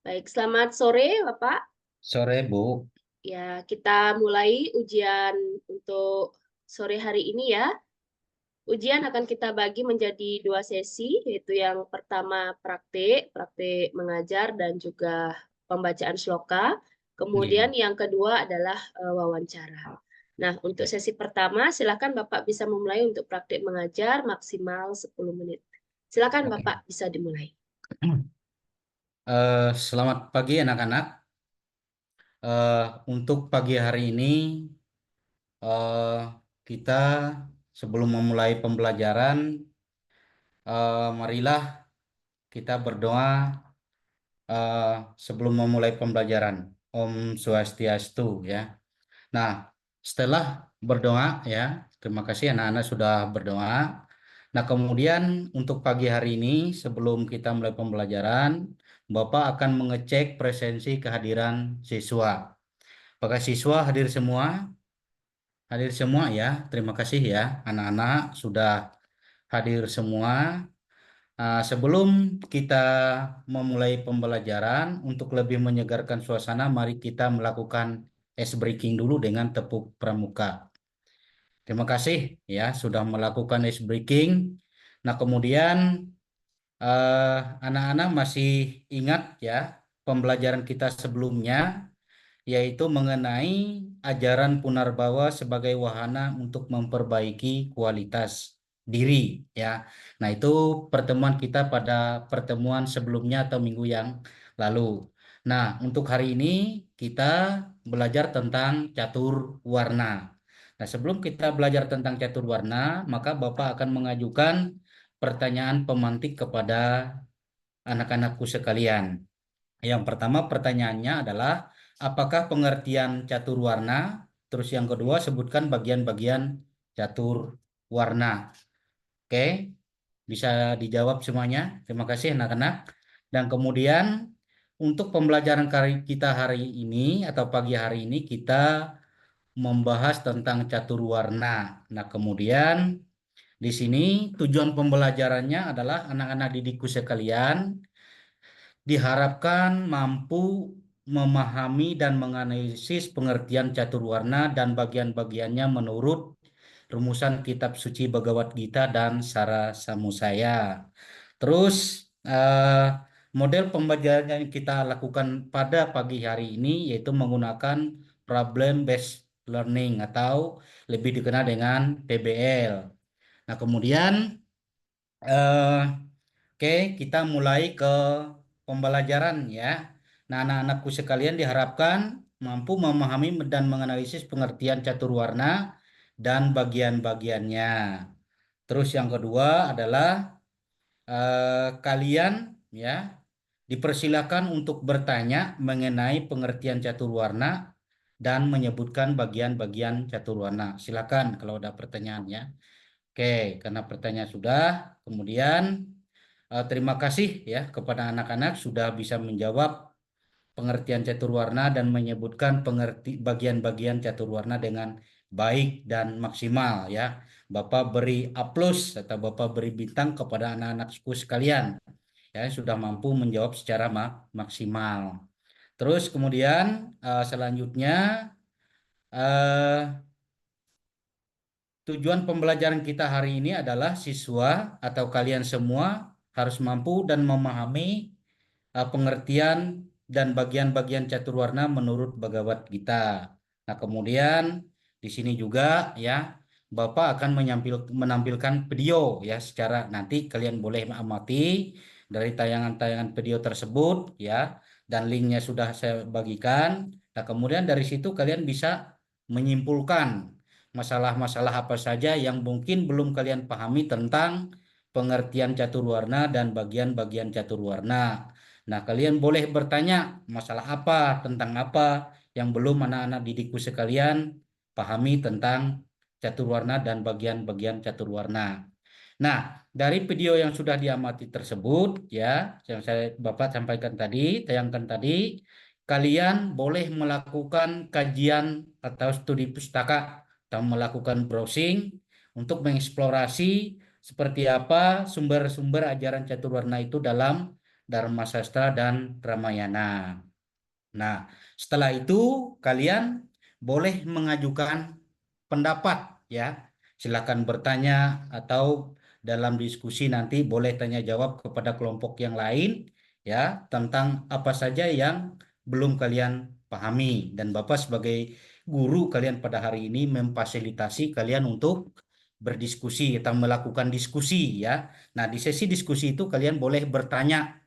Baik, selamat sore, Bapak. Sore, Bu. Ya, kita mulai ujian untuk sore hari ini ya. Ujian akan kita bagi menjadi dua sesi, yaitu yang pertama praktik mengajar dan juga pembacaan sloka. Kemudian Iya. yang kedua adalah wawancara. Nah, untuk sesi pertama, silakan Bapak bisa memulai untuk praktik mengajar maksimal 10 menit. Silakan Oke. Bapak bisa dimulai. Selamat pagi anak-anak. Eh, untuk pagi hari ini, eh, kita sebelum memulai pembelajaran, marilah kita berdoa eh, sebelum memulai pembelajaran. Om Swastiastu ya. Nah, setelah berdoa ya, terima kasih anak-anak sudah berdoa. Nah, kemudian untuk pagi hari ini sebelum kita mulai pembelajaran, Bapak akan mengecek presensi kehadiran siswa. Apakah siswa hadir semua? Hadir semua ya. Terima kasih ya anak-anak sudah hadir semua. Sebelum kita memulai pembelajaran, untuk lebih menyegarkan suasana, mari kita melakukan ice breaking dulu dengan tepuk pramuka. Terima kasih ya sudah melakukan ice breaking. Nah, kemudian eh, anak-anak masih ingat ya pembelajaran kita sebelumnya, yaitu mengenai ajaran Punarbawa sebagai wahana untuk memperbaiki kualitas diri ya. Nah, itu pertemuan kita pada pertemuan sebelumnya atau minggu yang lalu. Nah, untuk hari ini kita belajar tentang catur warna. Nah, sebelum kita belajar tentang catur warna, maka Bapak akan mengajukan pertanyaan pemantik kepada anak-anakku sekalian. Yang pertama pertanyaannya adalah apakah pengertian catur warna? Terus yang kedua sebutkan bagian-bagian catur warna. Oke, bisa dijawab semuanya. Terima kasih anak-anak. Dan kemudian untuk pembelajaran kita hari ini atau pagi hari ini kita membahas tentang catur warna. Nah, kemudian di sini tujuan pembelajarannya adalah anak-anak didikku sekalian diharapkan mampu memahami dan menganalisis pengertian catur warna dan bagian-bagiannya menurut rumusan kitab suci Bhagavad Gita dan Sara Samusaya. Terus eh, model pembelajaran yang kita lakukan pada pagi hari ini yaitu menggunakan problem based learning atau lebih dikenal dengan PBL. Nah, kemudian eh, oke, kita mulai ke pembelajaran ya. Nah, anak-anakku sekalian diharapkan mampu memahami dan menganalisis pengertian catur warna dan bagian-bagiannya. Terus yang kedua adalah kalian ya dipersilakan untuk bertanya mengenai pengertian catur warna dan menyebutkan bagian-bagian catur warna. Silakan kalau ada pertanyaannya. Oke, karena pertanyaan sudah, kemudian terima kasih ya kepada anak-anak sudah bisa menjawab pengertian catur warna dan menyebutkan bagian-bagian catur warna dengan baik dan maksimal ya. Bapak beri aplaus atau Bapak beri bintang kepada anak-anakku sekalian ya sudah mampu menjawab secara maksimal. Terus kemudian selanjutnya eh, tujuan pembelajaran kita hari ini adalah siswa atau kalian semua harus mampu dan memahami pengertian dan bagian-bagian catur warna menurut Bhagavad Gita. Nah, kemudian di sini juga ya Bapak akan menampilkan video ya secara nanti kalian boleh amati dari tayangan-tayangan video tersebut ya dan linknya sudah saya bagikan. Nah, kemudian dari situ kalian bisa menyimpulkan masalah-masalah apa saja yang mungkin belum kalian pahami tentang pengertian catur warna dan bagian-bagian catur warna. Nah, kalian boleh bertanya masalah apa, tentang apa yang belum anak-anak didikku sekalian pahami tentang catur warna dan bagian-bagian catur warna. Nah, dari video yang sudah diamati tersebut, ya, yang Bapak sampaikan tadi, tayangkan tadi, kalian boleh melakukan kajian atau studi pustaka atau melakukan browsing untuk mengeksplorasi seperti apa sumber-sumber ajaran catur warna itu dalam Dharma Sastra, dan Ramayana. Nah, setelah itu kalian boleh mengajukan pendapat ya. Silakan bertanya atau dalam diskusi nanti boleh tanya jawab kepada kelompok yang lain ya tentang apa saja yang belum kalian pahami, dan Bapak sebagai guru kalian pada hari ini memfasilitasi kalian untuk berdiskusi atau melakukan diskusi ya. Nah, di sesi diskusi itu kalian boleh bertanya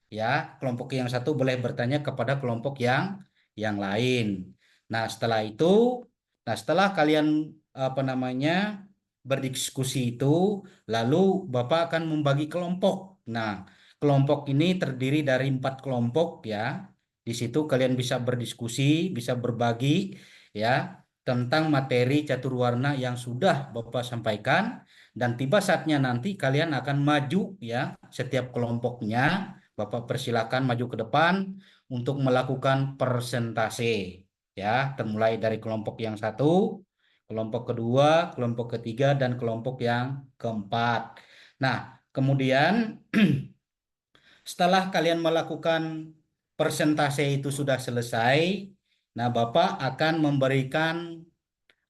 ya, kelompok yang satu boleh bertanya kepada kelompok yang lain. Nah, setelah itu, nah setelah kalian apa namanya berdiskusi itu, lalu Bapak akan membagi kelompok. Nah, kelompok ini terdiri dari 4 kelompok ya. Di situ kalian bisa berdiskusi, bisa berbagi ya tentang materi catur warna yang sudah Bapak sampaikan, dan tiba saatnya nanti kalian akan maju ya setiap kelompoknya. Bapak persilakan maju ke depan untuk melakukan presentase ya, termulai dari kelompok yang satu, kelompok kedua, kelompok ketiga, dan kelompok yang keempat. Nah, kemudian setelah kalian melakukan presentase itu sudah selesai, nah Bapak akan memberikan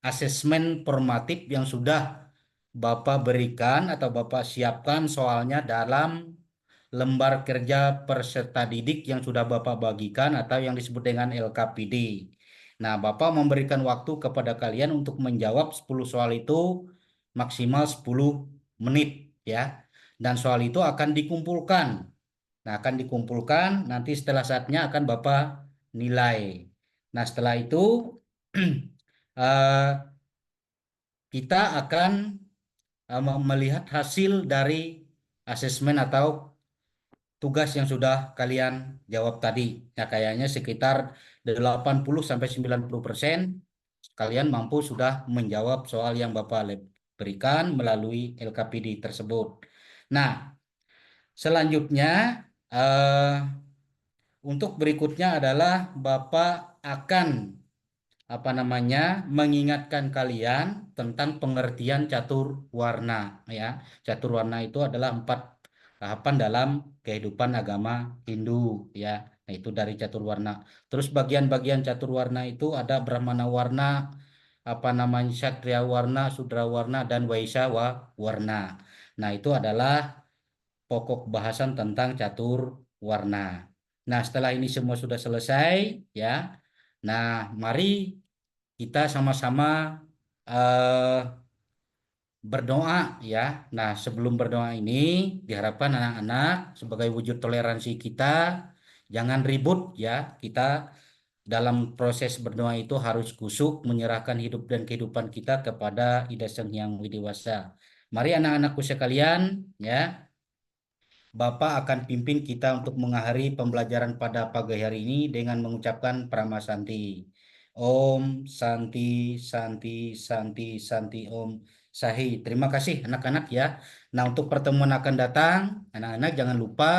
asesmen formatif yang sudah Bapak berikan atau Bapak siapkan soalnya dalam lembar kerja peserta didik yang sudah Bapak bagikan atau yang disebut dengan LKPD. Nah, Bapak memberikan waktu kepada kalian untuk menjawab 10 soal itu maksimal 10 menit ya. Dan soal itu akan dikumpulkan. Nah, akan dikumpulkan nanti setelah saatnya akan Bapak nilai. Nah, setelah itu eh, kita akan melihat hasil dari asesmen atau tugas yang sudah kalian jawab tadi. Ya, kayaknya sekitar 80 sampai 90% kalian mampu sudah menjawab soal yang Bapak berikan melalui LKPD tersebut. Nah, selanjutnya eh, untuk berikutnya adalah Bapak akan apa namanya mengingatkan kalian tentang pengertian catur warna ya. Catur warna itu adalah 4 tahapan dalam kehidupan agama Hindu ya. Nah, itu dari catur warna. Terus bagian-bagian catur warna itu ada Brahmana warna, apa namanya Ksatria warna, Sudra warna, dan Waisya warna. Nah, itu adalah pokok bahasan tentang catur warna. Nah, setelah ini semua sudah selesai ya. Nah, mari kita sama-sama eh, berdoa ya. Nah, sebelum berdoa ini diharapkan anak-anak sebagai wujud toleransi kita jangan ribut ya. Kita dalam proses berdoa itu harus kusuk menyerahkan hidup dan kehidupan kita kepada Ida Sang Hyang Widiwasa. Mari anak-anakku sekalian ya. Bapak akan pimpin kita untuk mengakhiri pembelajaran pada pagi hari ini dengan mengucapkan Prama Santi. Om Santi Santi Santi Santi Om Sahi. Terima kasih anak-anak ya. Nah, untuk pertemuan akan datang, anak-anak jangan lupa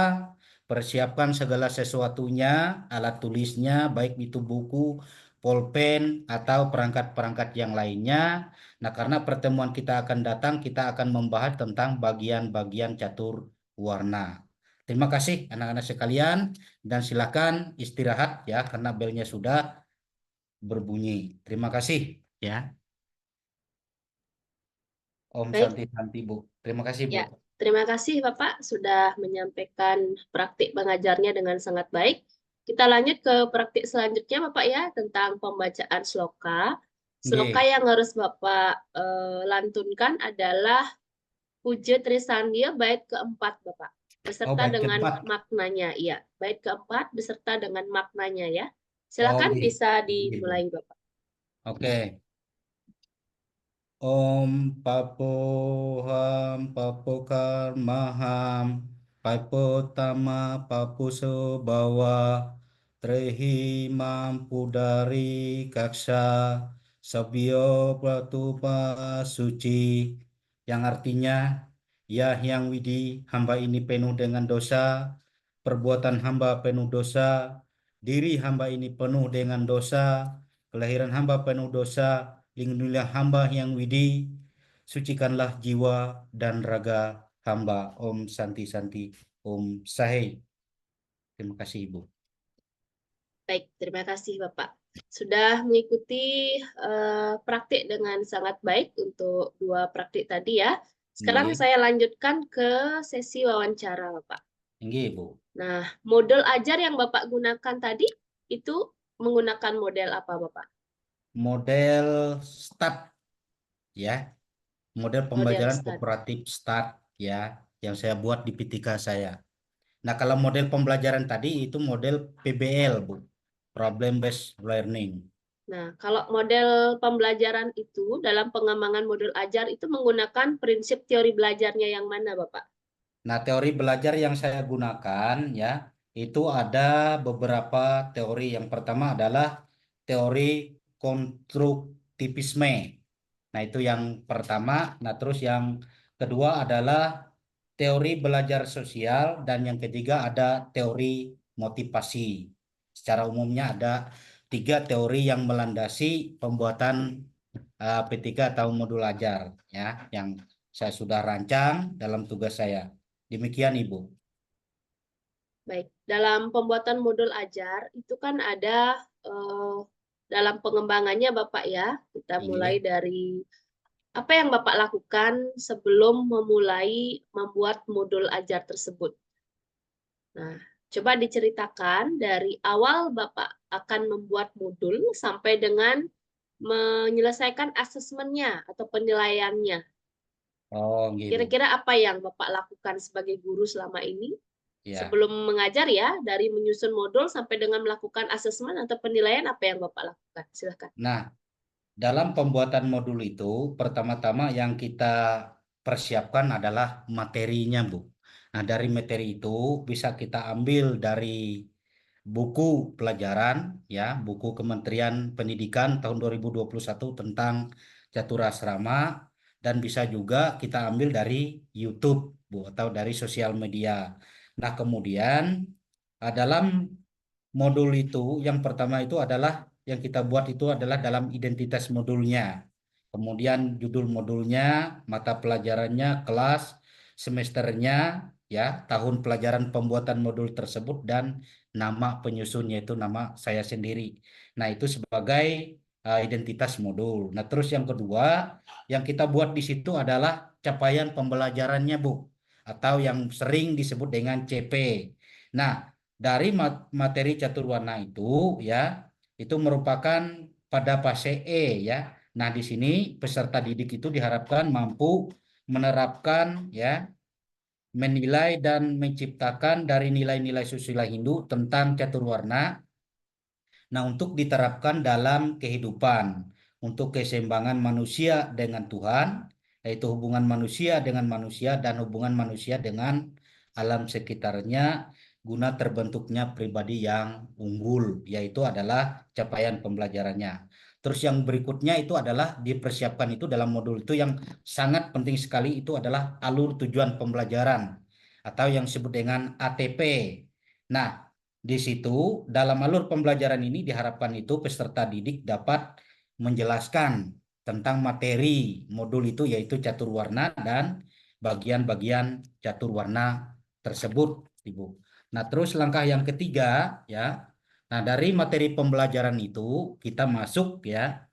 persiapkan segala sesuatunya, alat tulisnya, baik itu buku, pulpen, atau perangkat-perangkat yang lainnya. Nah, karena pertemuan kita akan datang, kita akan membahas tentang bagian-bagian catur warna. Terima kasih anak-anak sekalian, dan silakan istirahat ya karena belnya sudah berbunyi. Terima kasih ya. Om Baik, Santi Santi Bu. Terima kasih Bu. ya. Terima kasih Bapak sudah menyampaikan praktik mengajarnya dengan sangat baik. Kita lanjut ke praktik selanjutnya Bapak ya tentang pembacaan sloka. Sloka Nggih. yang harus Bapak lantunkan adalah Puja Trisandia bait keempat Bapak Oh, beserta baik dengan cepat. maknanya. Iya, bait keempat beserta dengan maknanya ya. Oh, Silakan nggih. bisa Nggih, Bu. dimulai Bapak. Oke. Om Papoham Papokar Maham Paipotama Papuso Bawa Trehi Mampu Dari Kaksa Sabio Pratupa Suci, yang artinya, ya Hyang Widi, hamba ini penuh dengan dosa, perbuatan hamba penuh dosa, diri hamba ini penuh dengan dosa, kelahiran hamba penuh dosa. Lindungilah hamba yang widi, sucikanlah jiwa dan raga hamba. Om Santi Santi, Om Sahe. Terima kasih Ibu. Baik, terima kasih Bapak. Sudah mengikuti praktik dengan sangat baik untuk dua praktik tadi ya. Sekarang Nggih, saya lanjutkan ke sesi wawancara Bapak. nggih Ibu. Nah, model ajar yang Bapak gunakan tadi itu menggunakan model apa Bapak? Model START ya, model Model pembelajaran START. kooperatif START ya, yang saya buat di PTK saya. Nah, kalau model pembelajaran tadi itu model PBL, Bu. Problem Based Learning. Nah, kalau model pembelajaran itu dalam pengembangan model ajar itu menggunakan prinsip teori belajarnya yang mana Bapak? Nah, teori belajar yang saya gunakan ya, itu ada beberapa teori. Yang pertama adalah teori konstruktivisme. Nah, itu yang pertama. Nah, terus yang kedua adalah teori belajar sosial dan yang ketiga ada teori motivasi. Secara umumnya ada tiga teori yang melandasi pembuatan P3 atau modul ajar ya, yang saya sudah rancang dalam tugas saya. Demikian Ibu. Baik, dalam pembuatan modul ajar itu kan ada eh, dalam pengembangannya Bapak ya. Kita mulai Ini. dari apa yang Bapak lakukan sebelum memulai membuat modul ajar tersebut. Nah, coba diceritakan dari awal Bapak akan membuat modul sampai dengan menyelesaikan asesmennya atau penilaiannya. Oh, Ibu. Kira-kira apa yang Bapak lakukan sebagai guru selama ini? Ya. Sebelum mengajar ya, dari menyusun modul sampai dengan melakukan asesmen atau penilaian, apa yang Bapak lakukan? Silakan. Nah, dalam pembuatan modul itu, pertama-tama yang kita persiapkan adalah materinya, Bu. Nah, dari materi itu bisa kita ambil dari buku pelajaran, ya, buku Kementerian Pendidikan tahun 2021 tentang catur asrama, dan bisa juga kita ambil dari YouTube, Bu, atau dari sosial media. Nah, kemudian dalam modul itu yang pertama itu adalah yang kita buat itu adalah dalam identitas modulnya. Kemudian judul modulnya, mata pelajarannya, kelas, semesternya, ya, tahun pelajaran pembuatan modul tersebut dan nama penyusunnya itu nama saya sendiri. Nah, itu sebagai identitas modul. Nah, terus yang kedua yang kita buat di situ adalah capaian pembelajarannya, Bu, atau yang sering disebut dengan CP. Nah, dari materi catur warna itu ya, itu merupakan pada fase E ya. Nah, di sini peserta didik itu diharapkan mampu menerapkan ya, menilai dan menciptakan dari nilai-nilai susila Hindu tentang catur warna. Nah, untuk diterapkan dalam kehidupan, untuk keseimbangan manusia dengan Tuhan, yaitu hubungan manusia dengan manusia dan hubungan manusia dengan alam sekitarnya, guna terbentuknya pribadi yang unggul, yaitu adalah capaian pembelajarannya. Terus yang berikutnya itu adalah dipersiapkan itu dalam modul itu yang sangat penting sekali itu adalah alur tujuan pembelajaran atau yang disebut dengan ATP. Nah, di situ, dalam alur pembelajaran ini diharapkan itu peserta didik dapat menjelaskan tentang materi modul itu yaitu catur warna dan bagian-bagian catur warna tersebut, Ibu. Nah, terus langkah yang ketiga ya. Nah, dari materi pembelajaran itu kita masuk ya.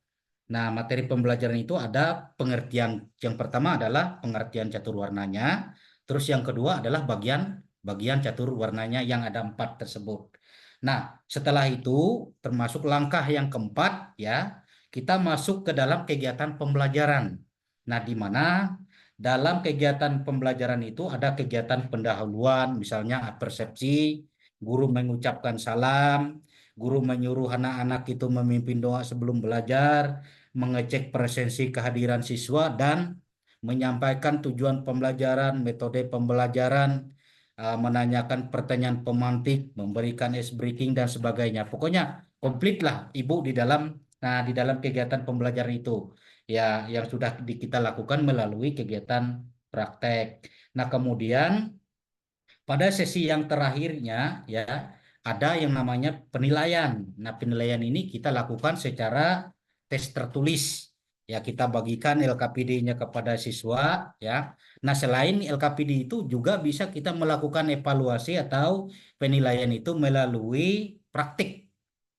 Nah, materi pembelajaran itu ada pengertian. Yang pertama adalah pengertian catur warnanya. Terus yang kedua adalah bagian catur warnanya yang ada 4 tersebut. Nah, setelah itu termasuk langkah yang keempat ya, kita masuk ke dalam kegiatan pembelajaran. Nah, di mana dalam kegiatan pembelajaran itu ada kegiatan pendahuluan, misalnya persepsi, guru mengucapkan salam, guru menyuruh anak-anak itu memimpin doa sebelum belajar, mengecek presensi kehadiran siswa, dan menyampaikan tujuan pembelajaran, metode pembelajaran, menanyakan pertanyaan pemantik, memberikan ice breaking dan sebagainya. Pokoknya komplit lah Ibu di dalam kegiatan pembelajaran itu ya yang sudah kita lakukan melalui kegiatan praktek. Nah, kemudian pada sesi yang terakhirnya ya ada yang namanya penilaian. Nah, penilaian ini kita lakukan secara tes tertulis. Ya, kita bagikan LKPD-nya kepada siswa ya. Nah, selain LKPD itu juga bisa kita melakukan evaluasi atau penilaian itu melalui praktik.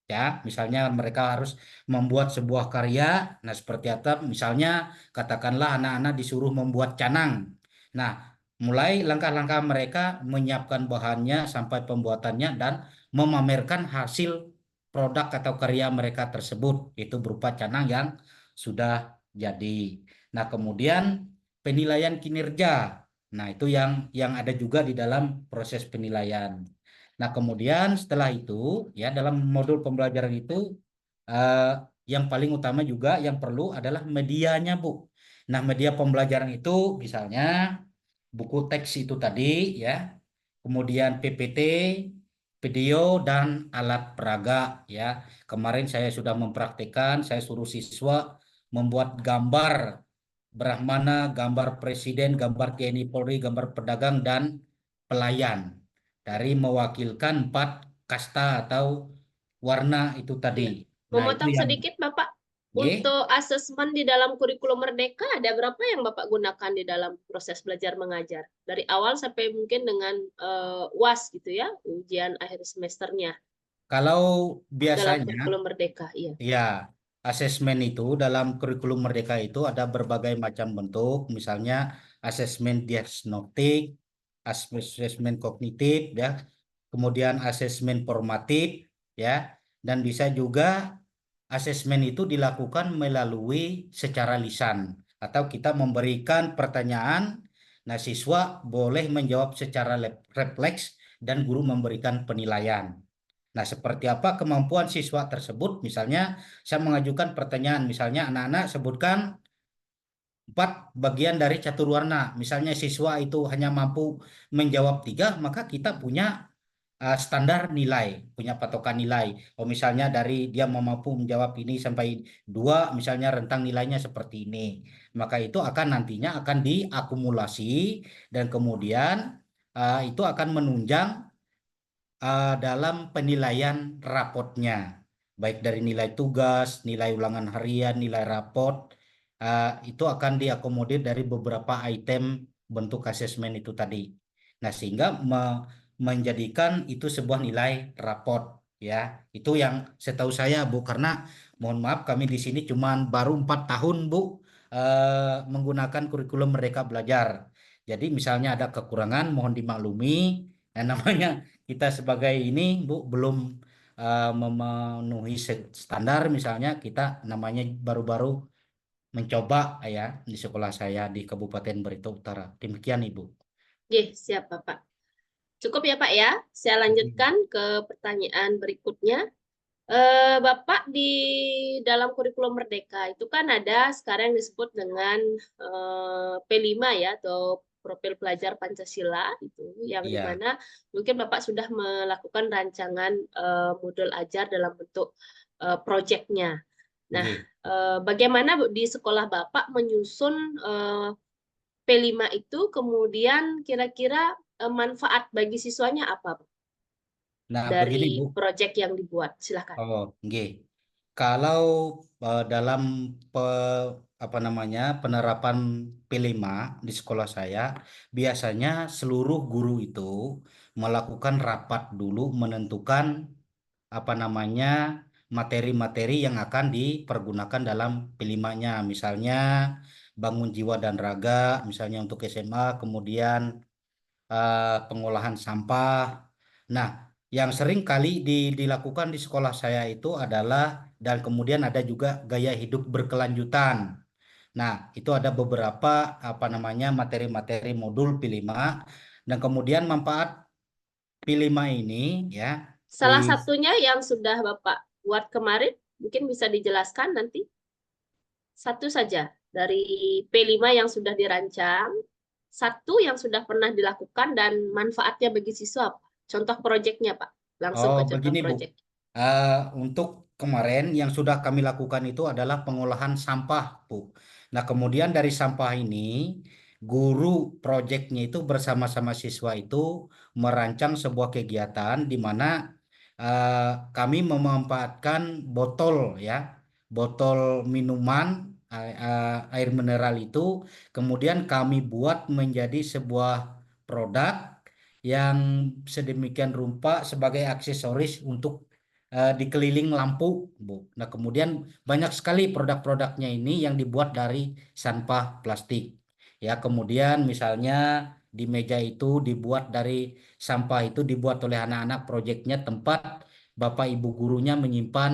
Ya, misalnya mereka harus membuat sebuah karya. Nah, seperti apa? Misalnya katakanlah anak-anak disuruh membuat canang. Nah, mulai langkah-langkah mereka menyiapkan bahannya sampai pembuatannya dan memamerkan hasil produk atau karya mereka tersebut, itu berupa canang yang sudah jadi. Nah, kemudian penilaian kinerja. Nah, itu yang ada juga di dalam proses penilaian. Nah, kemudian setelah itu, ya dalam modul pembelajaran itu, eh, yang paling utama juga yang perlu adalah medianya, Bu. Nah, media pembelajaran itu misalnya buku teks itu tadi, ya, kemudian PPT, video, dan alat peraga, ya. Kemarin saya sudah mempraktikkan, saya suruh siswa membuat gambar Brahmana, gambar presiden, gambar TNI Polri, gambar pedagang, dan pelayan dari mewakilkan 4 kasta atau warna itu tadi. Ya. Nah, itu Memotong yang sedikit, Bapak. G. Untuk asesmen di dalam kurikulum Merdeka, ada berapa yang Bapak gunakan di dalam proses belajar mengajar? Dari awal sampai mungkin dengan UAS gitu ya, ujian akhir semesternya Kalau dalam biasanya, kurikulum Merdeka. Iya. ya, asesmen itu dalam kurikulum Merdeka itu ada berbagai macam bentuk, misalnya asesmen diagnostik, asesmen kognitif, ya, kemudian asesmen formatif, ya, dan bisa juga asesmen itu dilakukan melalui secara lisan atau kita memberikan pertanyaan, nah siswa boleh menjawab secara refleks dan guru memberikan penilaian. Nah, seperti apa kemampuan siswa tersebut? Misalnya, saya mengajukan pertanyaan, misalnya anak-anak sebutkan 4 bagian dari catur warna. Misalnya siswa itu hanya mampu menjawab 3, maka kita punya standar nilai, punya patokan nilai. Oh, misalnya dari dia mampu menjawab ini sampai 2, misalnya rentang nilainya seperti ini. Maka itu akan nantinya akan diakumulasi dan kemudian itu akan menunjang dalam penilaian rapotnya, baik dari nilai tugas, nilai ulangan harian, nilai rapot, itu akan diakomodir dari beberapa item bentuk asesmen itu tadi. Nah, sehingga menjadikan itu sebuah nilai rapot, ya. Itu yang setahu saya, Bu, karena mohon maaf kami di sini cuma baru 4 tahun, Bu, menggunakan kurikulum Merdeka Belajar. Jadi misalnya ada kekurangan, mohon dimaklumi. Nah, namanya kita sebagai ini, Bu, belum memenuhi standar, misalnya kita namanya baru-baru mencoba ya di sekolah saya di Kabupaten Barito Utara. Demikian, Ibu. Oke, siap, Bapak. Cukup ya, Pak ya. Saya lanjutkan ke pertanyaan berikutnya. Bapak di dalam kurikulum Merdeka itu kan ada sekarang yang disebut dengan P5 ya, atau profil pelajar Pancasila itu, yang Iya, dimana mungkin Bapak sudah melakukan rancangan modul ajar dalam bentuk proyeknya. Nah, nggih. bagaimana Bu, di sekolah Bapak menyusun P5 itu, kemudian kira-kira manfaat bagi siswanya apa Bu, Nah, begini, dari Bu. proyek yang dibuat? Silakan. Oh, nggih. Kalau dalam apa namanya penerapan P5 di sekolah saya, biasanya seluruh guru itu melakukan rapat dulu menentukan apa namanya materi-materi yang akan dipergunakan dalam P5-nya. Misalnya bangun jiwa dan raga, misalnya untuk SMA, kemudian pengolahan sampah. Nah, yang sering kali dilakukan di sekolah saya itu adalah dan kemudian ada juga gaya hidup berkelanjutan. Nah, itu ada beberapa apa namanya materi-materi modul P5 dan kemudian manfaat P5 ini ya di Salah satunya yang sudah Bapak buat kemarin, mungkin bisa dijelaskan nanti. Satu saja dari P5 yang sudah dirancang, satu yang sudah pernah dilakukan dan manfaatnya bagi siswa, Pak. Contoh proyeknya, Pak. Langsung Oh, ke contoh begini, Bu. proyek. Eh, untuk kemarin yang sudah kami lakukan itu adalah pengolahan sampah, Bu. Nah, kemudian dari sampah ini, guru proyeknya itu bersama-sama siswa itu merancang sebuah kegiatan di mana kami memanfaatkan botol, ya, botol minuman. air mineral itu kemudian kami buat menjadi sebuah produk yang sedemikian rupa sebagai aksesoris untuk dikeliling lampu, Bu. Nah, kemudian banyak sekali produk-produknya ini yang dibuat dari sampah plastik. Ya, kemudian misalnya di meja itu dibuat dari sampah itu dibuat oleh anak-anak proyeknya tempat Bapak Ibu gurunya menyimpan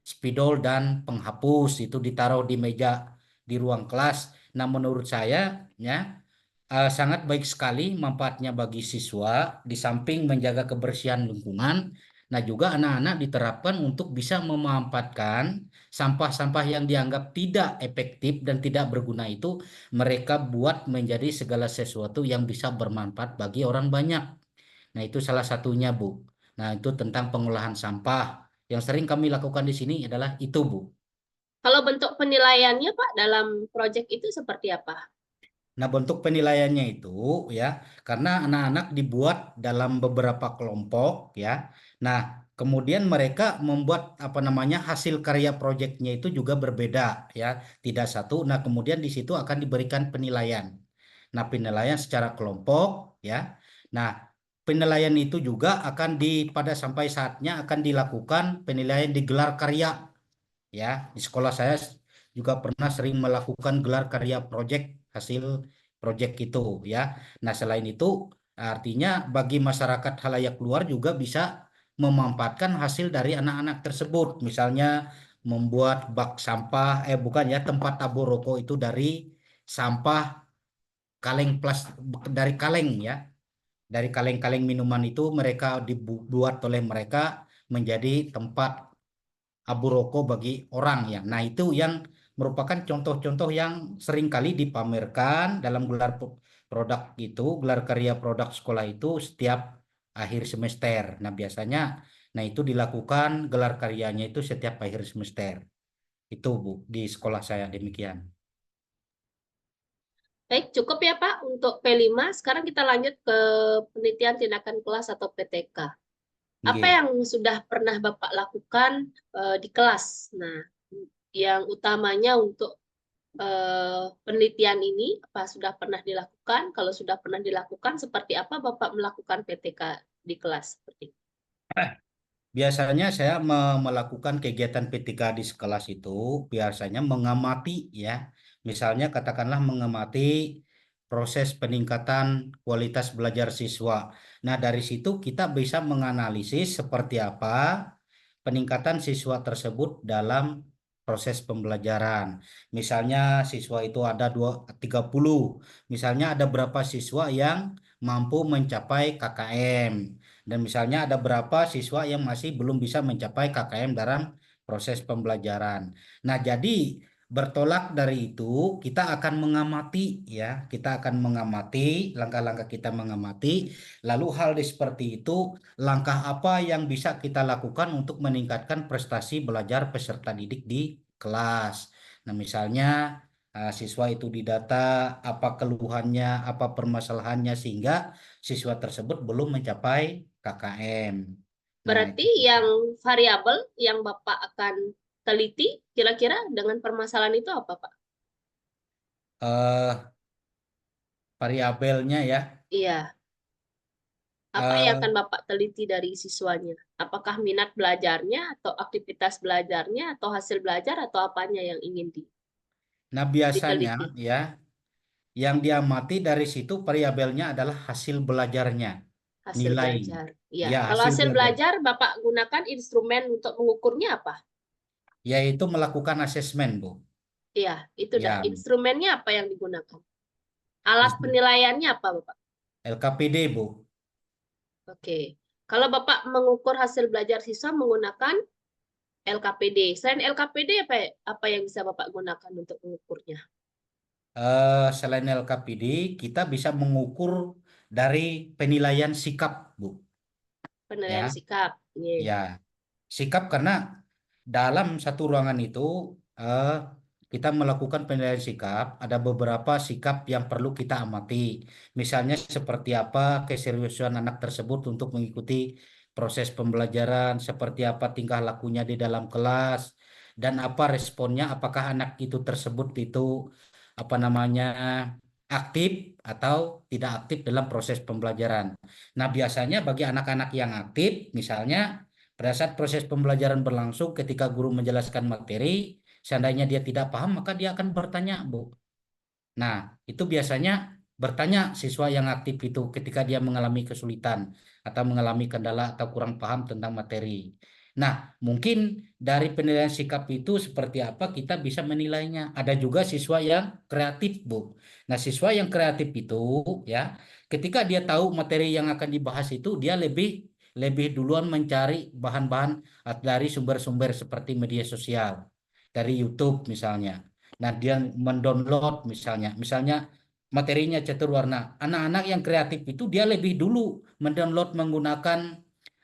spidol dan penghapus itu ditaruh di meja di ruang kelas. Nah, menurut saya ya sangat baik sekali manfaatnya bagi siswa di samping menjaga kebersihan lingkungan. Nah, juga anak-anak diterapkan untuk bisa memanfaatkan sampah-sampah yang dianggap tidak efektif dan tidak berguna itu mereka buat menjadi segala sesuatu yang bisa bermanfaat bagi orang banyak. Nah, itu salah satunya, Bu. Nah, itu tentang pengolahan sampah. Yang sering kami lakukan di sini adalah itu, Bu. Kalau bentuk penilaiannya, Pak, dalam proyek itu seperti apa? Nah, bentuk penilaiannya itu ya, karena anak-anak dibuat dalam beberapa kelompok ya. Nah, kemudian mereka membuat apa namanya hasil karya proyeknya itu juga berbeda ya, tidak satu. Nah, kemudian di situ akan diberikan penilaian. Nah, penilaian secara kelompok ya. Nah, penilaian itu juga akan pada sampai saatnya akan dilakukan penilaian di gelar karya ya. Di sekolah saya juga pernah sering melakukan gelar karya proyek hasil proyek itu ya. Nah, selain itu artinya bagi masyarakat halayak luar juga bisa memanfaatkan hasil dari anak-anak tersebut. Misalnya membuat bak sampah, bukan ya, tempat tabur rokok itu dari sampah kaleng dari kaleng ya. Dari kaleng-kaleng minuman itu mereka dibuat oleh mereka menjadi tempat abu rokok bagi orang ya. Nah, itu yang merupakan contoh-contoh yang seringkali dipamerkan dalam gelar produk itu, gelar karya produk sekolah itu setiap akhir semester. Nah, biasanya nah itu dilakukan gelar karyanya itu setiap akhir semester. Itu, Bu, di sekolah saya demikian. Baik, cukup ya, Pak, untuk P5. Sekarang kita lanjut ke penelitian tindakan kelas atau PTK. Apa Nggih. yang sudah pernah Bapak lakukan di kelas? Nah, yang utamanya untuk penelitian ini, apa sudah pernah dilakukan? Kalau sudah pernah dilakukan, seperti apa Bapak melakukan PTK di kelas? Seperti itu. Biasanya saya melakukan kegiatan PTK di sekelas itu biasanya mengamati ya. Misalnya katakanlah mengamati proses peningkatan kualitas belajar siswa. Nah, dari situ kita bisa menganalisis seperti apa peningkatan siswa tersebut dalam proses pembelajaran. Misalnya siswa itu ada 30, misalnya ada berapa siswa yang mampu mencapai KKM. Dan misalnya ada berapa siswa yang masih belum bisa mencapai KKM dalam proses pembelajaran. Nah, jadi bertolak dari itu kita akan mengamati ya, kita akan mengamati langkah-langkah kita mengamati, lalu hal seperti itu langkah apa yang bisa kita lakukan untuk meningkatkan prestasi belajar peserta didik di kelas. Nah, misalnya siswa itu didata apa keluhannya, apa permasalahannya sehingga siswa tersebut belum mencapai KKM. Nah, Berarti itu yang variabel yang Bapak akan teliti kira-kira dengan permasalahan itu apa, Pak? eh variabelnya ya. Iya, apa yang Eh, akan Bapak teliti dari siswanya? Apakah minat belajarnya atau aktivitas belajarnya atau hasil belajar atau apanya yang ingin nah, biasanya diteliti? ya yang diamati dari situ variabelnya adalah hasil belajarnya, Hasil nilai. belajar. Iya, Ya, kalau hasil hasil belajar. belajar Bapak gunakan instrumen untuk mengukurnya apa? Yaitu melakukan asesmen, Bu. Iya, itu dah. Ya, Instrumennya apa yang digunakan? Alat instru- penilaiannya apa, Bapak? LKPD, Bu. Oke. Kalau Bapak mengukur hasil belajar siswa menggunakan LKPD. Selain LKPD apa yang bisa Bapak gunakan untuk mengukurnya? Selain LKPD, kita bisa mengukur dari penilaian sikap, Bu. Penilaian Ya, sikap. Iya. ya. Sikap karena dalam satu ruangan itu eh, kita melakukan penilaian sikap, ada beberapa sikap yang perlu kita amati. Misalnya seperti apa keseriusan anak tersebut untuk mengikuti proses pembelajaran, seperti apa tingkah lakunya di dalam kelas, dan apa responnya, apakah anak itu tersebut itu apa namanya aktif atau tidak aktif dalam proses pembelajaran. Nah, biasanya bagi anak-anak yang aktif, misalnya pada saat proses pembelajaran berlangsung, ketika guru menjelaskan materi, seandainya dia tidak paham, maka dia akan bertanya, Bu. Nah, itu biasanya bertanya siswa yang aktif itu ketika dia mengalami kesulitan atau mengalami kendala atau kurang paham tentang materi. Nah, mungkin dari penilaian sikap itu seperti apa kita bisa menilainya. Ada juga siswa yang kreatif, Bu. Nah, siswa yang kreatif itu ya, ketika dia tahu materi yang akan dibahas itu, dia lebih lebih duluan mencari bahan-bahan dari sumber-sumber seperti media sosial, dari YouTube misalnya. Nah, dia mendownload misalnya materinya catur warna. Anak-anak yang kreatif itu dia lebih dulu mendownload menggunakan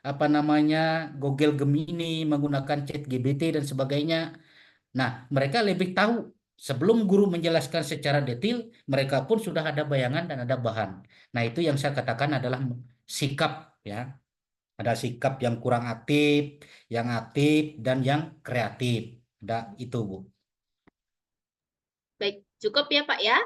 apa namanya Google Gemini, menggunakan ChatGPT dan sebagainya. Nah, mereka lebih tahu sebelum guru menjelaskan secara detail, mereka pun sudah ada bayangan dan ada bahan. Nah, itu yang saya katakan adalah sikap ya. Ada sikap yang kurang aktif, yang aktif dan yang kreatif. Ada itu, Bu. Baik, cukup ya Pak ya.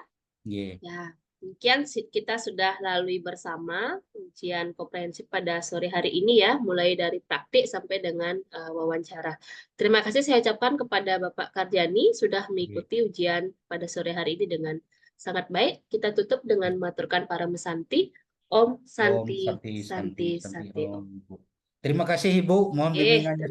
Iya. Ya, demikian kita sudah lalui bersama ujian komprehensif pada sore hari ini ya, mulai dari praktik sampai dengan wawancara. Terima kasih saya ucapkan kepada Bapak Karjani sudah Iya. mengikuti ujian pada sore hari ini dengan sangat baik. Kita tutup dengan maturkan para mesanti. Om Om Santi, Santi Santi Santi, Santi Santi Om. Om. Terima kasih Ibu, mohon Oke, bimbingannya.